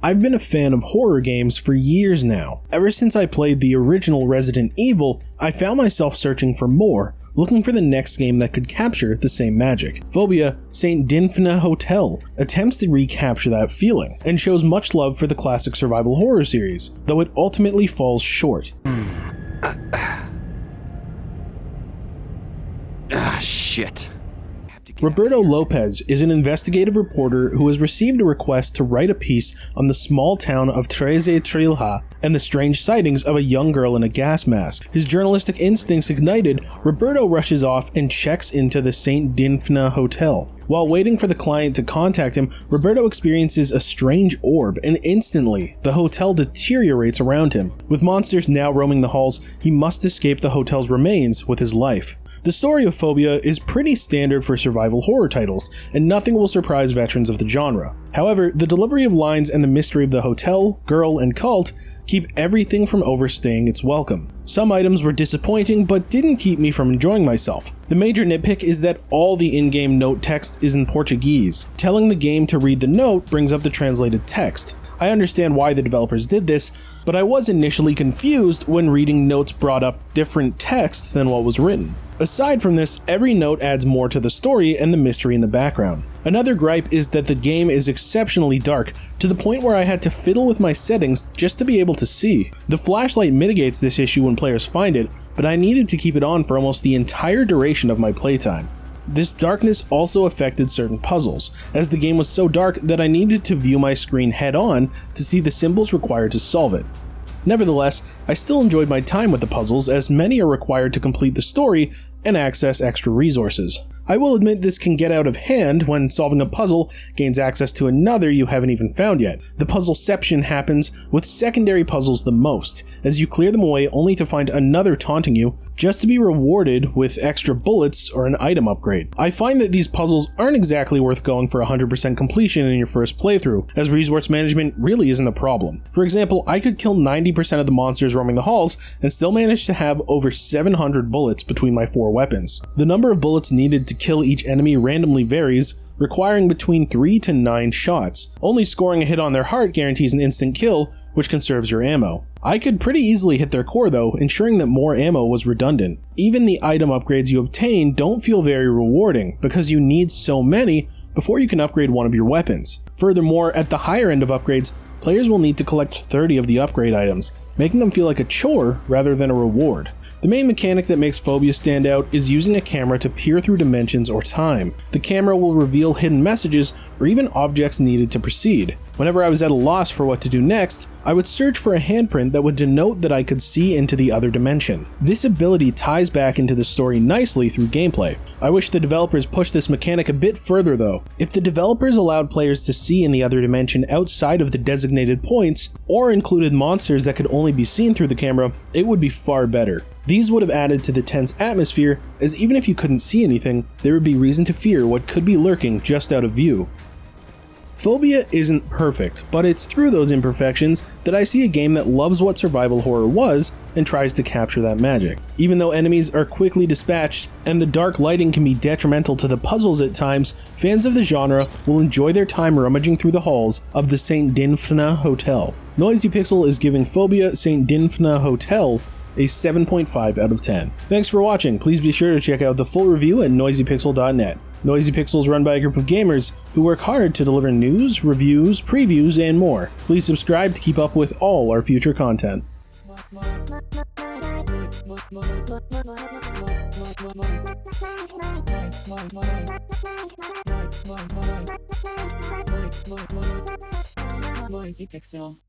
I've been a fan of horror games for years now. Ever since I played the original Resident Evil, I found myself searching for more, looking for the next game that could capture the same magic. Fobia, St. Dinfna Hotel, attempts to recapture that feeling, and shows much love for the classic survival horror series, though it ultimately falls short. Shit. Roberto Lopez is an investigative reporter who has received a request to write a piece on the small town of Trece Trilha and the strange sightings of a young girl in a gas mask. His journalistic instincts ignited, Roberto rushes off and checks into the St. Dinfna Hotel. While waiting for the client to contact him, Roberto experiences a strange orb, and instantly, the hotel deteriorates around him. With monsters now roaming the halls, he must escape the hotel's remains with his life. The story of Fobia is pretty standard for survival horror titles, and nothing will surprise veterans of the genre. However, the delivery of lines and the mystery of the hotel, girl, and cult keep everything from overstaying its welcome. Some items were disappointing, but didn't keep me from enjoying myself. The major nitpick is that all the in-game note text is in Portuguese. Telling the game to read the note brings up the translated text. I understand why the developers did this, but I was initially confused when reading notes brought up different text than what was written. Aside from this, every note adds more to the story and the mystery in the background. Another gripe is that the game is exceptionally dark, to the point where I had to fiddle with my settings just to be able to see. The flashlight mitigates this issue when players find it, but I needed to keep it on for almost the entire duration of my playtime. This darkness also affected certain puzzles, as the game was so dark that I needed to view my screen head-on to see the symbols required to solve it. Nevertheless, I still enjoyed my time with the puzzles, as many are required to complete the story and access extra resources. I will admit this can get out of hand when solving a puzzle gains access to another you haven't even found yet. The puzzleception happens with secondary puzzles the most, as you clear them away only to find another taunting you, just to be rewarded with extra bullets or an item upgrade. I find that these puzzles aren't exactly worth going for 100% completion in your first playthrough, as resource management really isn't a problem. For example, I could kill 90% of the monsters roaming the halls and still manage to have over 700 bullets between my 4 weapons. The number of bullets needed to kill each enemy randomly varies, requiring between 3 to 9 shots. Only scoring a hit on their heart guarantees an instant kill, which conserves your ammo. I could pretty easily hit their core though, ensuring that more ammo was redundant. Even the item upgrades you obtain don't feel very rewarding, because you need so many before you can upgrade one of your weapons. Furthermore, at the higher end of upgrades, players will need to collect 30 of the upgrade items, making them feel like a chore rather than a reward. The main mechanic that makes Fobia stand out is using a camera to peer through dimensions or time. The camera will reveal hidden messages or even objects needed to proceed. Whenever I was at a loss for what to do next, I would search for a handprint that would denote that I could see into the other dimension. This ability ties back into the story nicely through gameplay. I wish the developers pushed this mechanic a bit further though. If the developers allowed players to see in the other dimension outside of the designated points, or included monsters that could only be seen through the camera, it would be far better. These would have added to the tense atmosphere, as even if you couldn't see anything, there would be reason to fear what could be lurking just out of view. Fobia isn't perfect, but it's through those imperfections that I see a game that loves what survival horror was and tries to capture that magic. Even though enemies are quickly dispatched and the dark lighting can be detrimental to the puzzles at times, fans of the genre will enjoy their time rummaging through the halls of the St. Dinfna Hotel. Noisy Pixel is giving Fobia St. Dinfna Hotel a 7.5 out of 10. Thanks for watching. Please be sure to check out the full review at noisypixel.net. Noisy Pixel is run by a group of gamers who work hard to deliver news, reviews, previews, and more. Please subscribe to keep up with all our future content. Noisy Pixel.